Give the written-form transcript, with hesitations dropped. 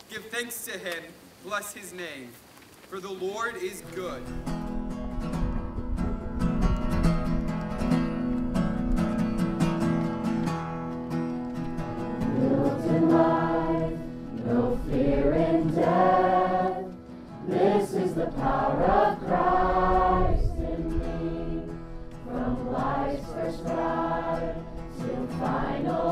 Give thanks to him, bless his name, for the Lord is good. No fear in death. This is the power of Christ in me. From life's first cry till final